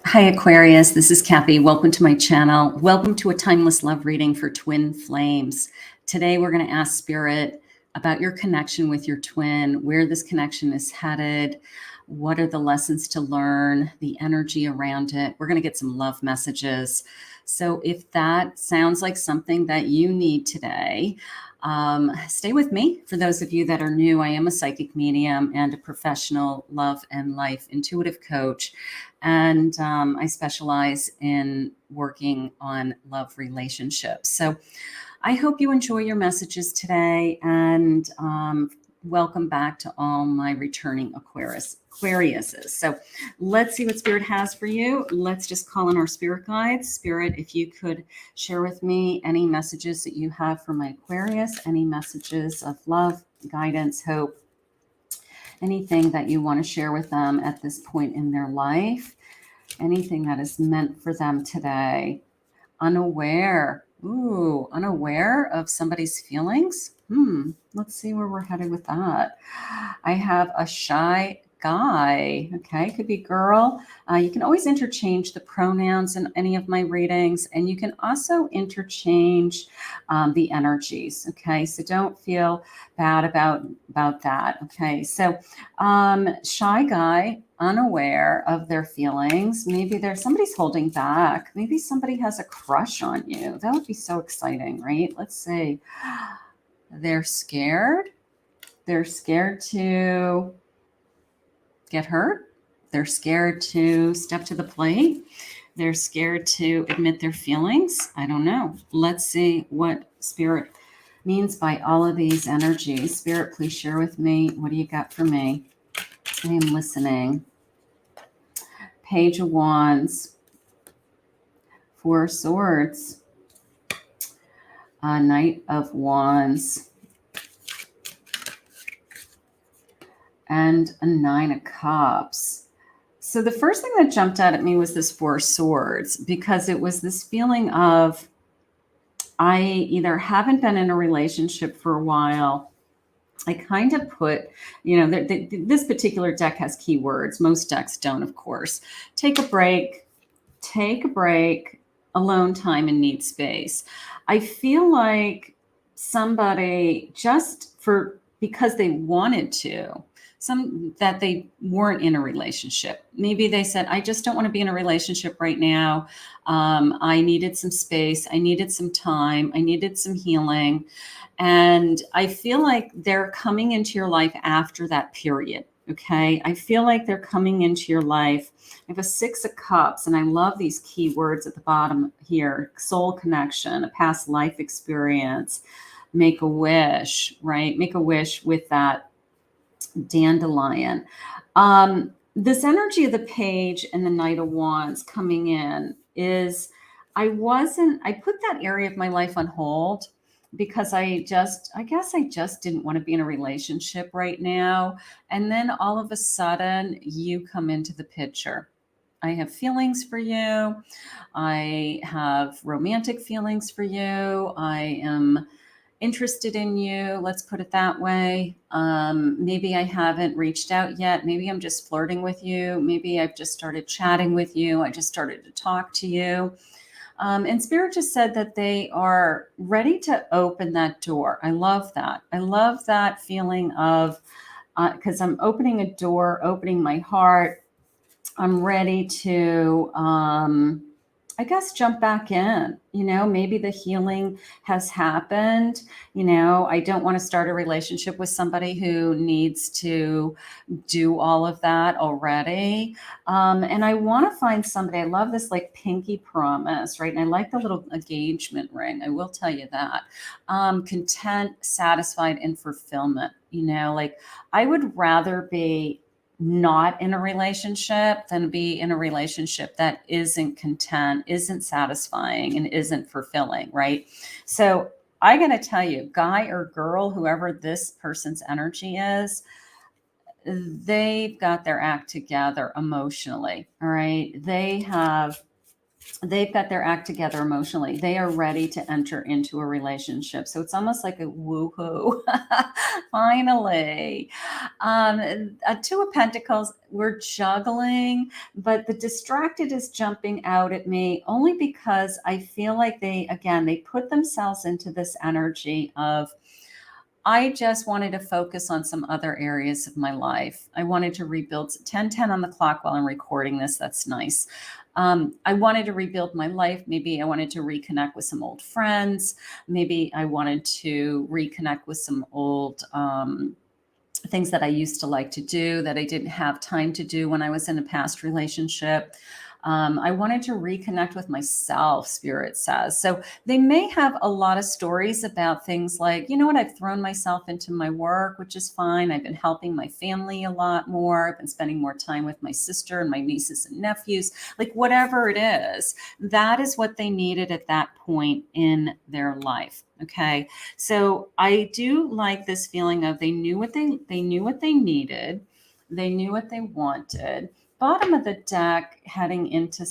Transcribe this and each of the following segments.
Hi, Aquarius. This is Kathy. Welcome to my channel. Welcome to a timeless love reading for twin flames. Today, we're going to ask Spirit about your connection with your twin, where this connection is headed, what are the lessons to learn, the energy around it. We're going to get some love messages. So if that sounds like something that you need today, stay with me. For those of you that are new, I am a psychic medium and a professional love and life intuitive coach. And I specialize in working on love relationships. So I hope you enjoy your messages today, and welcome back to all my returning Aquariuses. So let's see what Spirit has for you. Let's just call in our spirit guides. Spirit, if you could share with me any messages that you have for my Aquarius, any messages of love, guidance, hope, anything that you want to share with them at this point in their life, anything that is meant for them today. Unaware. Ooh, unaware of somebody's feelings. Let's see where we're headed with that. I have a shy guy. Okay, could be girl. You can always interchange the pronouns in any of my readings, and you can also interchange the energies. Okay, so don't feel bad about that. Okay, so shy guy, unaware of their feelings. Maybe there's somebody's holding back. Maybe somebody has a crush on you. That would be so exciting, right? Let's see. They're scared. They're scared to get hurt. They're scared to step to the plate. They're scared to admit their feelings. I don't know. Let's see what Spirit means by all of these energies. Spirit, please share with me. What do you got for me? I am listening. Page of Wands, Four of Swords, Knight of Wands, and a Nine of Cups. So the first thing that jumped out at me was this Four of Swords, because it was this feeling of I either haven't been in a relationship for a while. I kind of put, this particular deck has keywords. Most decks don't, of course. Take a break, alone time, and need space. I feel like somebody because they wanted to, that they weren't in a relationship. Maybe they said, I just don't want to be in a relationship right now. I needed some space. I needed some time. I needed some healing. And I feel like they're coming into your life after that period. Okay. I feel like they're coming into your life. I have a Six of Cups, and I love these key words at the bottom here. Soul connection, a past life experience, make a wish, right? Make a wish with that dandelion. This energy of the Page and the Knight of Wands coming in is, I put that area of my life on hold because I guess I just didn't want to be in a relationship right now. And then all of a sudden you come into the picture. I have feelings for you. I have romantic feelings for you. I am interested in you. Let's put it that way. Maybe I haven't reached out yet. Maybe I'm just flirting with you. Maybe I've just started chatting with you. I just started to talk to you. And Spirit just said that they are ready to open that door. I love that. I love that feeling of, because I'm opening a door, opening my heart. I'm ready to, I guess, jump back in. Maybe the healing has happened. I don't want to start a relationship with somebody who needs to do all of that already. And I want to find somebody. I love this like pinky promise, right? And I like the little engagement ring. I will tell you that. Content, satisfied, and fulfillment. Like I would rather be not in a relationship than be in a relationship that isn't content, isn't satisfying, and isn't fulfilling, right? So I got to tell you, guy or girl, whoever this person's energy is, they've got their act together emotionally, all right? They have they've got their act together emotionally. They are ready to enter into a relationship. So it's almost like a woohoo. Finally. Two of Pentacles, we're juggling, but the distracted is jumping out at me only because I feel like they put themselves into this energy of, I just wanted to focus on some other areas of my life. I wanted to rebuild 10:10 on the clock while I'm recording this. That's nice. I wanted to rebuild my life. Maybe I wanted to reconnect with some old friends. Maybe I wanted to reconnect with some old things that I used to like to do that I didn't have time to do when I was in a past relationship. I wanted to reconnect with myself, Spirit says. So they may have a lot of stories about things like, you know what, I've thrown myself into my work, which is fine. I've been helping my family a lot more. I've been spending more time with my sister and my nieces and nephews, like whatever it is. That is what they needed at that point in their life. Okay. So I do like this feeling of they knew what they needed. They knew what they wanted. Bottom of the deck, heading into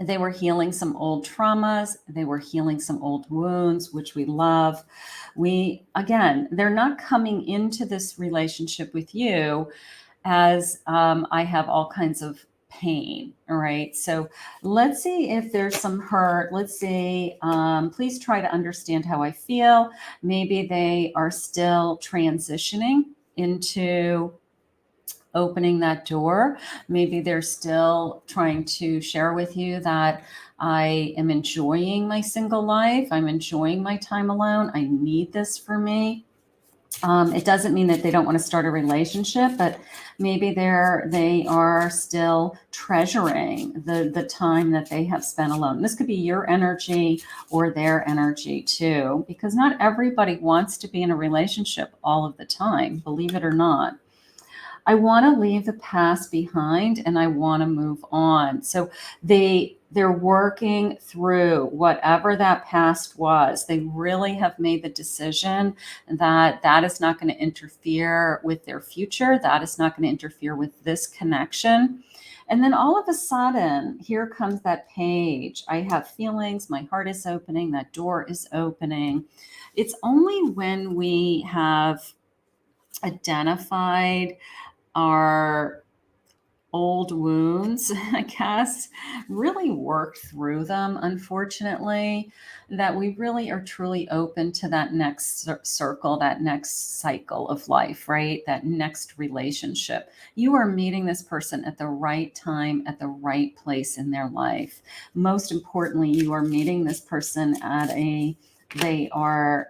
they were healing some old traumas. They were healing some old wounds, which we love. They're not coming into this relationship with you as I have all kinds of pain. All right. So let's see if there's some hurt. Let's see. Please try to understand how I feel. Maybe they are still transitioning into opening that door. Maybe they're still trying to share with you that I am enjoying my single life. I'm enjoying my time alone. I need this for me. It doesn't mean that they don't want to start a relationship, but maybe they are still treasuring the time that they have spent alone. This could be your energy or their energy too, because not everybody wants to be in a relationship all of the time, believe it or not. I want to leave the past behind and I want to move on. So they're working through whatever that past was. They really have made the decision that that is not going to interfere with their future. That is not going to interfere with this connection. And then all of a sudden, here comes that page. I have feelings. My heart is opening. That door is opening. It's only when we have identified our old wounds, I guess, really worked through them, unfortunately, that we really are truly open to that next circle, that next cycle of life, right? That next relationship. You are meeting this person at the right time, at the right place in their life. Most importantly, you are meeting this person they are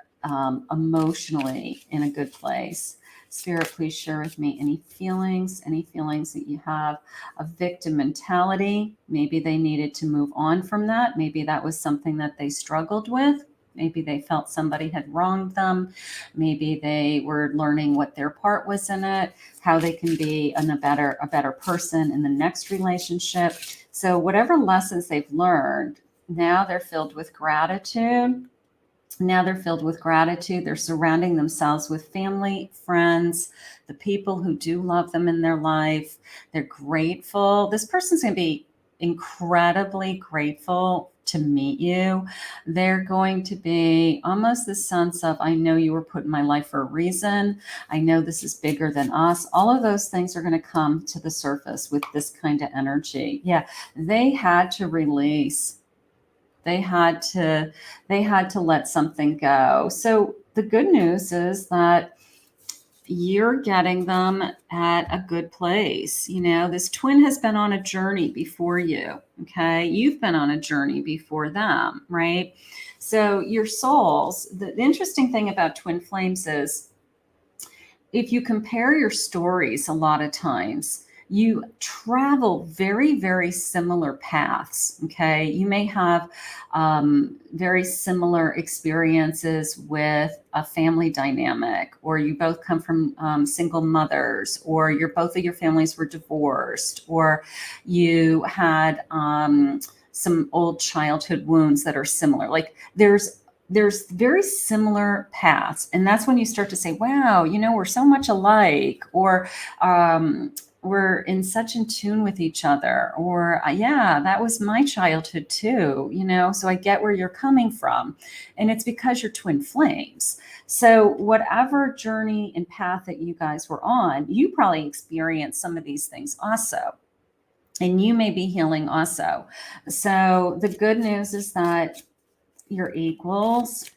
emotionally in a good place. Spirit, please share with me any feelings that you have. A victim mentality. Maybe they needed to move on from that. Maybe that was something that they struggled with. Maybe they felt somebody had wronged them. Maybe they were learning what their part was in it, how they can be a better person in the next relationship. So whatever lessons they've learned, now they're filled with gratitude. They're surrounding themselves with family, friends, the people who do love them in their life. They're grateful. This person's going to be incredibly grateful to meet you. They're going to be almost the sense of, I know you were put in my life for a reason. I know this is bigger than us. All of those things are going to come to the surface with this kind of energy. Yeah, they had to release. They had to let something go. So the good news is that you're getting them at a good place. You know, this twin has been on a journey before you. Okay. You've been on a journey before them, right? So your souls, the interesting thing about twin flames is if you compare your stories, a lot of times you travel very, very similar paths. Okay. You may have very similar experiences with a family dynamic, or you both come from single mothers, or both of your families were divorced, or you had some old childhood wounds that are similar. Like there's very similar paths. And that's when you start to say, wow, you know, we're so much alike. Or we're in such in tune with each other, or yeah, that was my childhood too, so I get where you're coming from. And it's because you're twin flames. So whatever journey and path that you guys were on, you probably experienced some of these things also, and you may be healing also. So the good news is that your equals,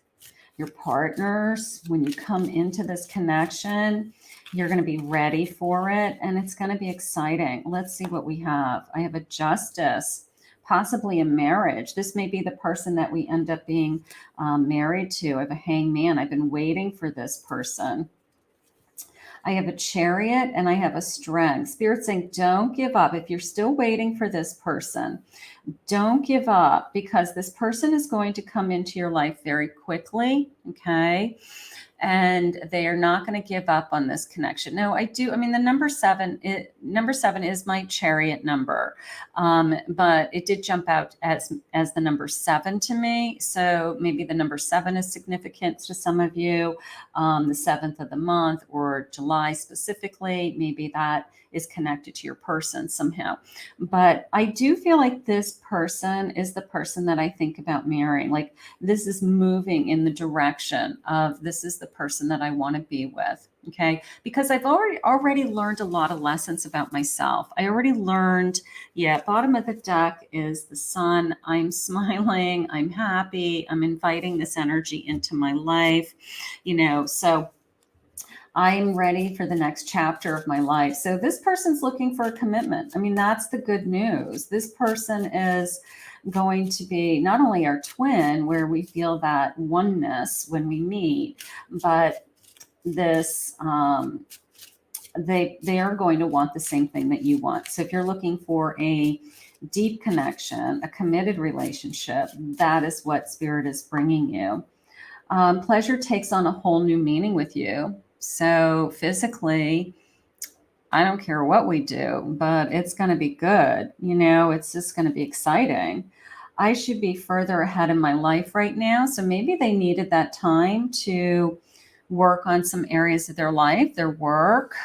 your partners, when you come into this connection, you're going to be ready for it, and it's going to be exciting. Let's see what we have. I have a justice, possibly a marriage. This may be the person that we end up being married to. I have a hangman. I've been waiting for this person. I have a chariot and I have a strength. Spirit saying, don't give up. If you're still waiting for this person, don't give up, because this person is going to come into your life very quickly. Okay. And they are not going to give up on this connection. No, I do. I mean, the number seven is my chariot number. But it did jump out as the number 7 to me. So maybe the number 7 is significant to some of you. The 7th of the month, or July specifically, maybe that is connected to your person somehow. But I do feel like this person is the person that I think about marrying. Like, this is moving in the direction of, this is the person that I want to be with. Okay. Because I've already learned a lot of lessons about myself. I already learned, bottom of the deck is the sun. I'm smiling. I'm happy. I'm inviting this energy into my life, so I'm ready for the next chapter of my life. So this person's looking for a commitment. I mean, that's the good news. This person is going to be not only our twin, where we feel that oneness when we meet, but this, they are going to want the same thing that you want. So if you're looking for a deep connection, a committed relationship, that is what Spirit is bringing you. Pleasure takes on a whole new meaning with you. So physically, I don't care what we do, but it's going to be good. It's just going to be exciting. I should be further ahead in my life right now. So maybe they needed that time to work on some areas of their life, their work,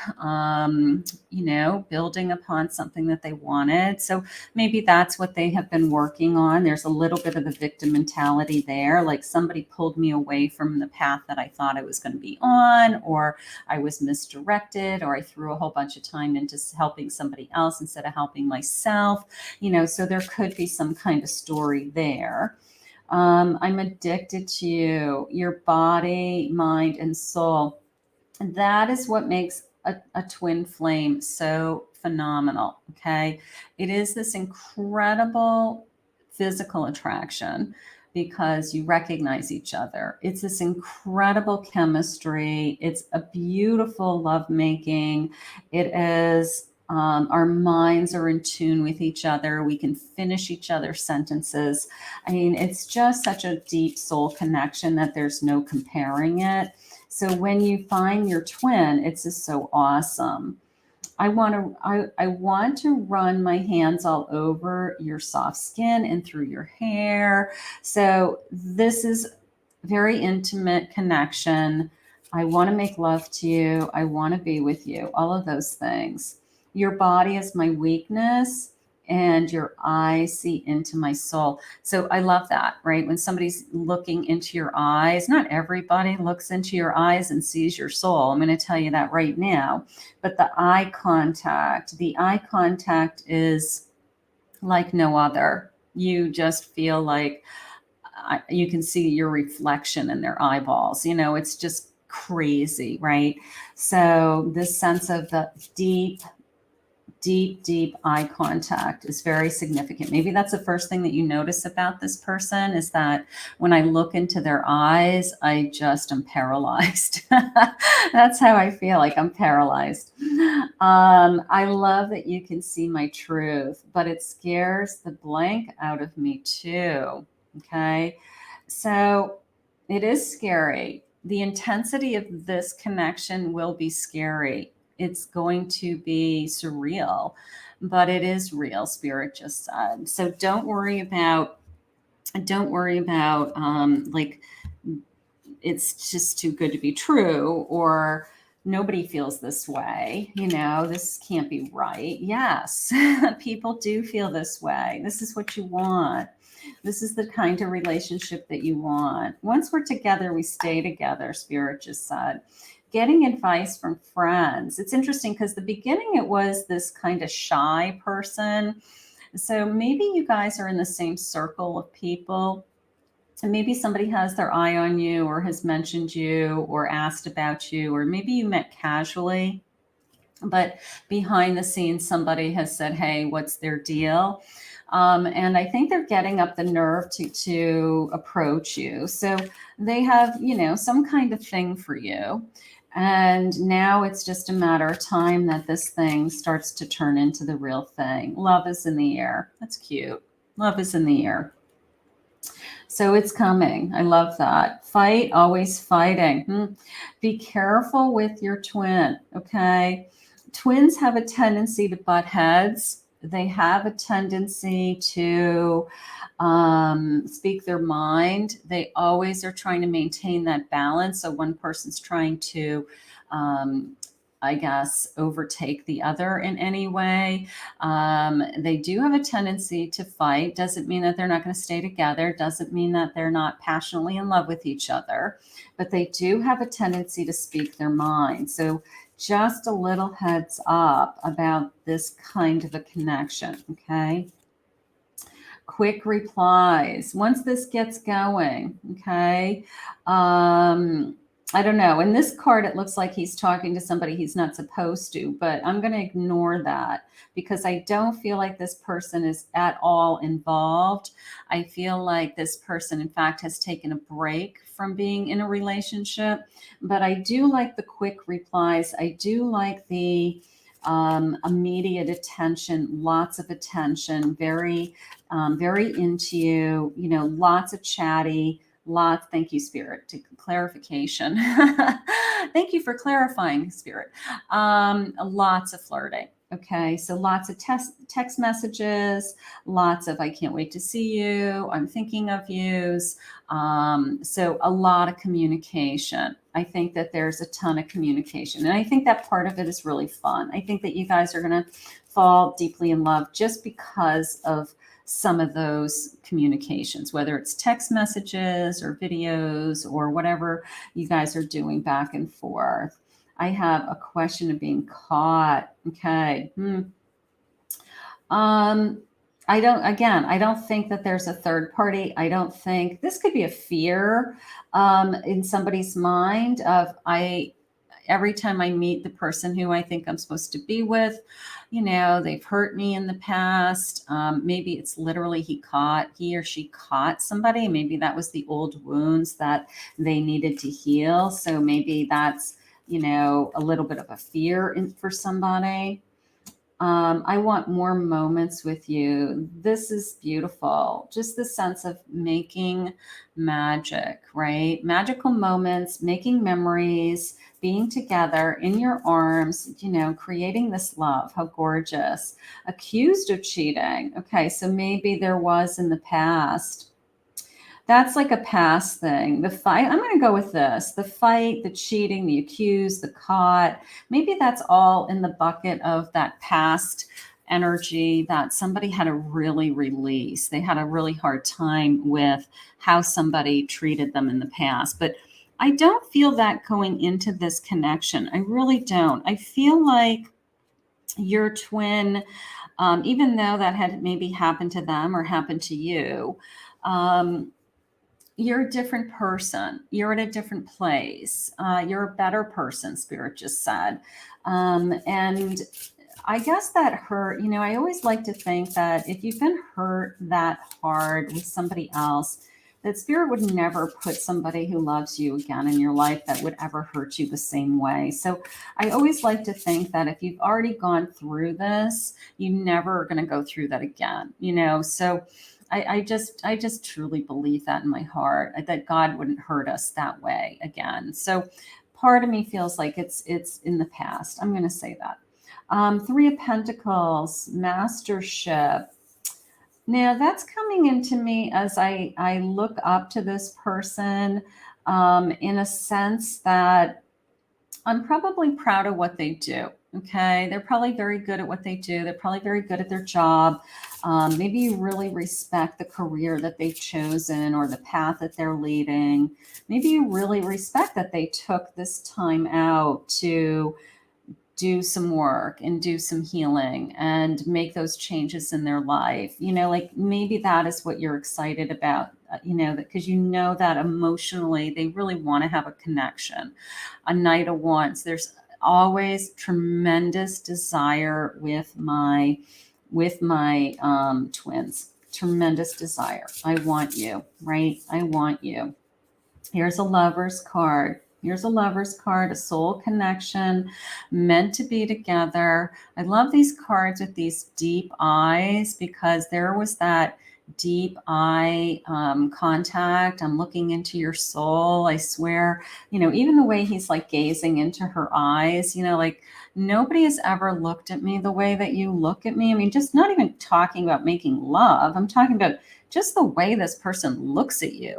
building upon something that they wanted. So maybe that's what they have been working on. There's a little bit of the victim mentality there. Like, somebody pulled me away from the path that I thought I was going to be on, or I was misdirected, or I threw a whole bunch of time into helping somebody else instead of helping myself, so there could be some kind of story there. I'm addicted to you, your body, mind, and soul. That is what makes a twin flame so phenomenal. Okay. It is this incredible physical attraction because you recognize each other. It's this incredible chemistry. It's a beautiful lovemaking. It is, our minds are in tune with each other. We can finish each other's sentences. I mean, it's just such a deep soul connection that there's no comparing it. So when you find your twin, it's just so awesome. I want to run my hands all over your soft skin and through your hair. So this is very intimate connection. I want to make love to you. I want to be with you. All of those things. Your body is my weakness, and your eyes see into my soul. So I love that, right? When somebody's looking into your eyes, not everybody looks into your eyes and sees your soul. I'm going to tell you that right now. But the eye contact is like no other. You just feel like you can see your reflection in their eyeballs. It's just crazy, right? So this sense of the deep eye contact is very significant. Maybe that's the first thing that you notice about this person, is that when I look into their eyes, I just am paralyzed. That's how I feel, like I'm paralyzed. I love that you can see my truth, but it scares the blank out of me too. Okay. So it is scary. The intensity of this connection will be scary. It's going to be surreal, but it is real, Spirit just said. So don't worry about like, it's just too good to be true, or nobody feels this way. You know, this can't be right. Yes, people do feel this way. This is what you want. This is the kind of relationship that you want. Once we're together, we stay together, Spirit just said. Getting advice from friends. It's interesting because the beginning it was this kind of shy person. So maybe you guys are in the same circle of people. And maybe somebody has their eye on you or has mentioned you or asked about you, or maybe you met casually, but behind the scenes, somebody has said, hey, what's their deal? And I think they're getting up the nerve to approach you. So they have, you know, some kind of thing for you. And now it's just a matter of time that this thing starts to turn into the real thing. Love is in the air. That's cute. Love is in the air. So it's coming. I love that. Fight, always fighting. Be careful with your twin, okay? Twins have a tendency to butt heads. They have a tendency to speak their mind. They always are trying to maintain that balance. So one person's trying to, I guess, overtake the other in any way. They do have a tendency to fight. Doesn't mean that they're not going to stay together. Doesn't mean that they're not passionately in love with each other. But they do have a tendency to speak their mind. So just a little heads up about this kind of a connection, okay? Quick replies. Once this gets going, okay? I don't know. In this card, it looks like he's talking to somebody he's not supposed to, but I'm going to ignore that because I don't feel like this person is at all involved. I feel like this person, in fact, has taken a break from being in a relationship, but I do like the quick replies. I do like the immediate attention, lots of attention, very into you, you know, lots of chatty, lots. Thank you, Spirit, to clarification. Thank you for clarifying, Spirit. Lots of flirting. Okay, so lots of text messages, lots of I can't wait to see you, I'm thinking of yous. So a lot of communication. I think that there's a ton of communication. And I think that part of it is really fun. I think that you guys are going to fall deeply in love just because of some of those communications, whether it's text messages or videos or whatever you guys are doing back and forth. I have a question of being caught. Okay. I don't think that there's a third party. I don't think this could be a fear in somebody's mind of every time I meet the person who I think I'm supposed to be with, you know, they've hurt me in the past. Maybe it's literally he or she caught somebody. Maybe that was the old wounds that they needed to heal. So maybe that's, you know, a little bit of a fear for somebody. I want more moments with you. This is beautiful. Just the sense of making magic, right? Magical moments, making memories, being together in your arms, you know, creating this love. How gorgeous. Accused of cheating. Okay, so maybe there was in the past. That's like a past thing. The fight, I'm going to go with this. The fight, the cheating, the accused, the caught. Maybe that's all in the bucket of that past energy that somebody had to really release. They had a really hard time with how somebody treated them in the past. But I don't feel that going into this connection. I really don't. I feel like your twin, even though that had maybe happened to them or happened to you, you're a different person. You're in a different place. You're a better person, Spirit just said. And I guess that hurt, you know, I always like to think that if you've been hurt that hard with somebody else, that Spirit would never put somebody who loves you again in your life that would ever hurt you the same way. So I always like to think that if you've already gone through this, you never are going to go through that again, you know? So I just truly believe that in my heart, that God wouldn't hurt us that way again. So part of me feels like it's in the past. I'm going to say that. Three of Pentacles, mastership. Now that's coming into me as I look up to this person in a sense that I'm probably proud of what they do. Okay. They're probably very good at what they do. They're probably very good at their job. Maybe you really respect the career that they've chosen or the path that they're leading. Maybe you really respect that they took this time out to do some work and do some healing and make those changes in their life. Like maybe that is what you're excited about, because you know that emotionally they really want to have a connection. A Knight of Wands, there's always tremendous desire with my twins. Tremendous desire. I want you, right? I want you. Here's a Lover's card. Here's a Lover's card, a soul connection, meant to be together. I love these cards with these deep eyes because there was that deep eye contact. I'm looking into your soul. I swear, even the way he's like gazing into her eyes, like nobody has ever looked at me the way that you look at me. I mean, just not even talking about making love. I'm talking about just the way this person looks at you.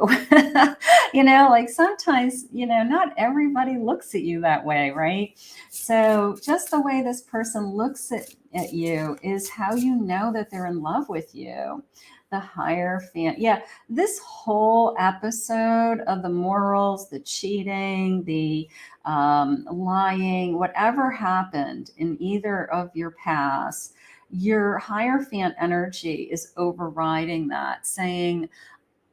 Like sometimes, not everybody looks at you that way, right? So just the way this person looks at you is how you know that they're in love with you. The Hierophant. Yeah, this whole episode of the morals, the cheating, the lying, whatever happened in either of your past, your Hierophant energy is overriding that, saying,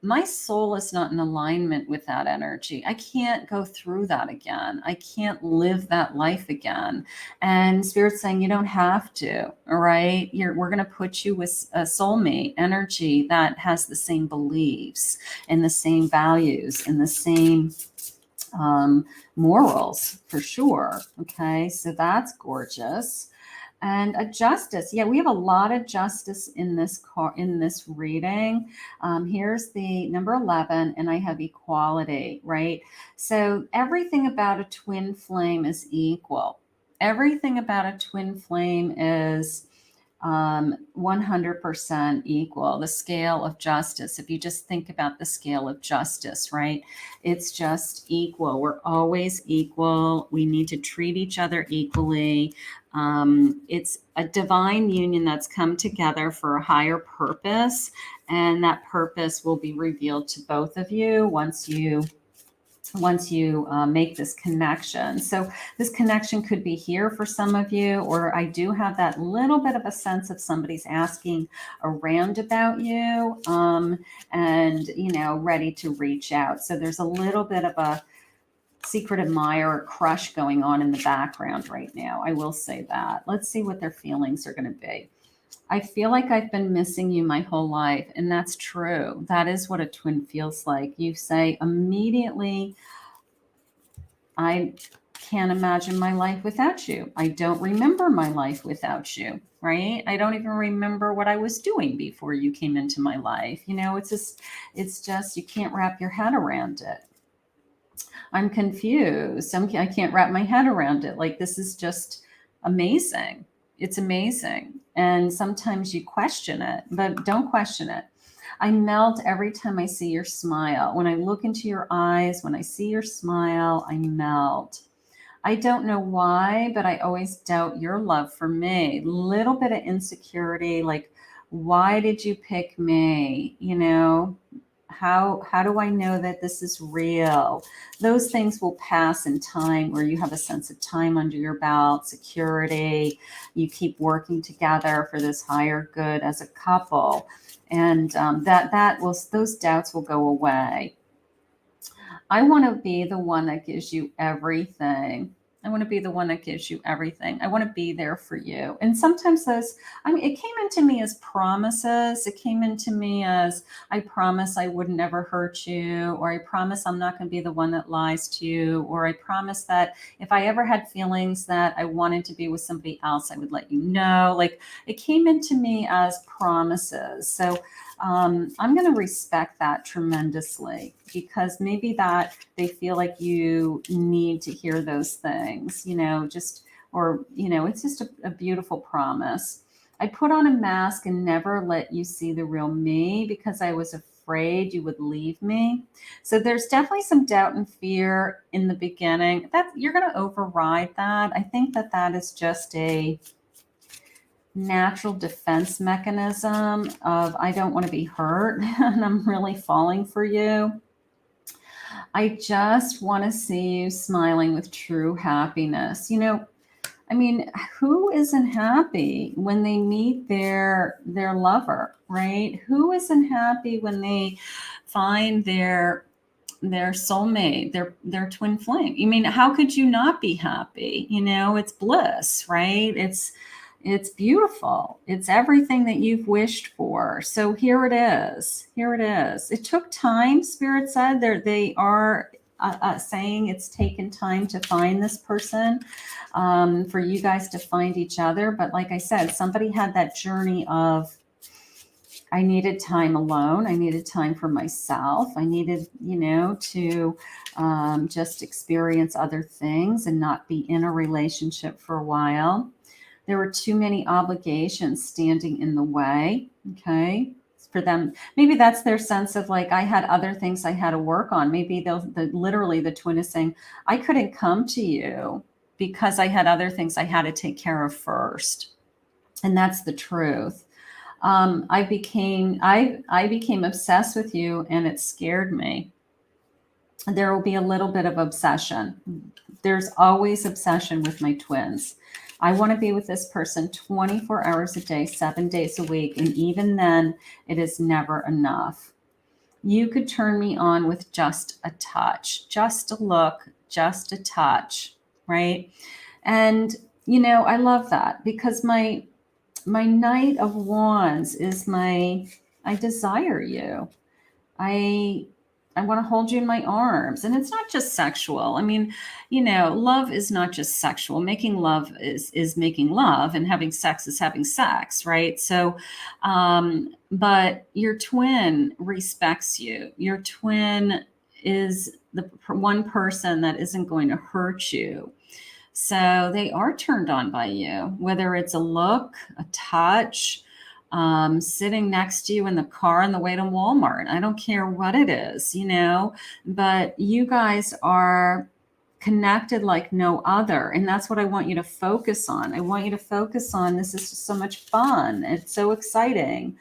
my soul is not in alignment with that energy. I can't go through that again. I can't live that life again. And Spirit's saying, you don't have to. All right. We're going to put you with a soulmate energy that has the same beliefs and the same values and the same morals for sure. Okay. So that's gorgeous. And a justice. Yeah, we have a lot of justice in this reading. Here's the number 11, and I have equality, right? So everything about a twin flame is equal. Everything about a twin flame is 100% equal. The scale of justice, if you just think about the scale of justice, right? It's just equal. We're always equal. We need to treat each other equally. It's a divine union that's come together for a higher purpose, and that purpose will be revealed to both of you once you make this connection. So this connection could be here for some of you, or I do have that little bit of a sense of somebody's asking around about you, and ready to reach out. So there's a little bit of a secret admirer crush going on in the background right now. I will say that. Let's see what their feelings are going to be. I feel like I've been missing you my whole life. And that's true. That is what a twin feels like. You say immediately, I can't imagine my life without you. I don't remember my life without you, right? I don't even remember what I was doing before you came into my life. It's just, you can't wrap your head around it. I'm confused. I can't wrap my head around it. Like, this is just amazing. It's amazing. And sometimes you question it, but don't question it. I melt every time I see your smile. When I look into your eyes, when I see your smile, I melt. I don't know why, but I always doubt your love for me. Little bit of insecurity, like, why did you pick me? How do I know that this is real? Those things will pass in time, where you have a sense of time under your belt, security. You keep working together for this higher good as a couple, and those doubts will go away. I want to be the one that gives you everything. I want to be the one that gives you everything. I want to be there for you. And sometimes it came into me as promises. It came into me as, I promise I would never hurt you, or I promise I'm not going to be the one that lies to you, or I promise that if I ever had feelings that I wanted to be with somebody else, I would let you know. Like, it came into me as promises. So I'm going to respect that tremendously, because maybe that they feel like you need to hear those things, it's just a beautiful promise. I put on a mask and never let you see the real me because I was afraid afraid you would leave me. So there's definitely some doubt and fear in the beginning. That you're going to override that. I think that that is just a natural defense mechanism of I don't want to be hurt and I'm really falling for you. I just want to see you smiling with true happiness. I mean, who isn't happy when they meet their lover, right? Who isn't happy when they find their soulmate, their twin flame? I mean, how could you not be happy? It's bliss, right? It's beautiful. It's everything that you've wished for. So here it is. Here it is. It took time, Spirit said. They are saying it's taken time to find this person, for you guys to find each other. But like I said, somebody had that journey of, I needed time alone. I needed time for myself. I needed, to just experience other things and not be in a relationship for a while. There were too many obligations standing in the way. Okay. For them, maybe that's their sense of like, I had other things I had to work on. Maybe literally the twin is saying, I couldn't come to you because I had other things I had to take care of first. And that's the truth. I became obsessed with you and it scared me. There will be a little bit of obsession. There's always obsession with my twins. I want to be with this person 24 hours a day, 7 days a week. And even then, it is never enough. You could turn me on with just a touch, just a look, just a touch, right? And, I love that because my Knight of Wands is I desire you. I want to hold you in my arms. And it's not just sexual. I mean, love is not just sexual. Making love is making love, and having sex is having sex, right? So, but your twin respects you. Your twin is the one person that isn't going to hurt you. So they are turned on by you, whether it's a look, a touch, sitting next to you in the car on the way to Walmart. I don't care what it is, but you guys are connected like no other. And that's what I want you to focus on. I want you to focus on, this is just so much fun. It's so exciting.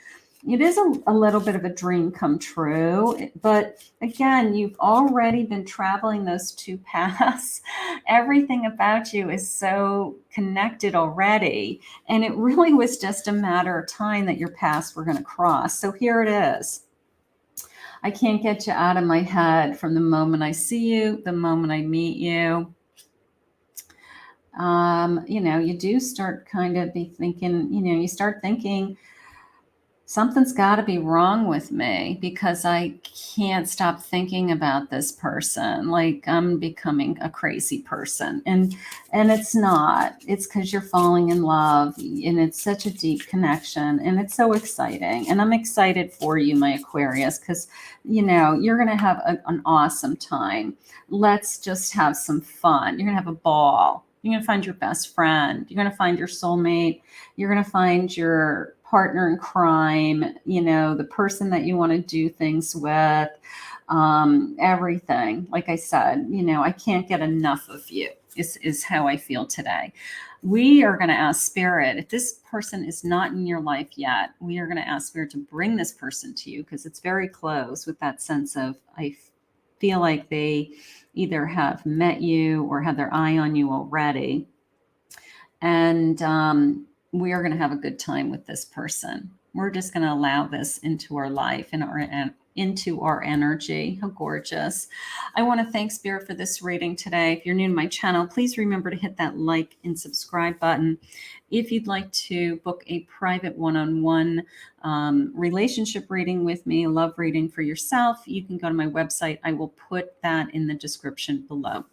It is a little bit of a dream come true, but again, you've already been traveling those two paths. Everything about you is so connected already. And it really was just a matter of time that your paths were going to cross. So here it is. I can't get you out of my head from the moment I see you, the moment I meet you. You do start kind of be thinking, you start thinking, something's got to be wrong with me because I can't stop thinking about this person. Like I'm becoming a crazy person. And it's not. It's because you're falling in love and it's such a deep connection and it's so exciting. And I'm excited for you, my Aquarius, because, you're going to have an awesome time. Let's just have some fun. You're going to have a ball. You're going to find your best friend. You're going to find your soulmate. You're going to find your partner in crime, the person that you want to do things with, everything. Like I said, I can't get enough of you is how I feel today. We are going to ask Spirit, if this person is not in your life yet, we are going to ask Spirit to bring this person to you because it's very close with that sense of, I feel like they either have met you or have their eye on you already. And, we are going to have a good time with this person. We're just going to allow this into our life and into our energy. How gorgeous. I want to thank Spirit for this reading today. If you're new to my channel, please remember to hit that like and subscribe button. If you'd like to book a private one-on-one relationship reading with me, a love reading for yourself, you can go to my website. I will put that in the description below.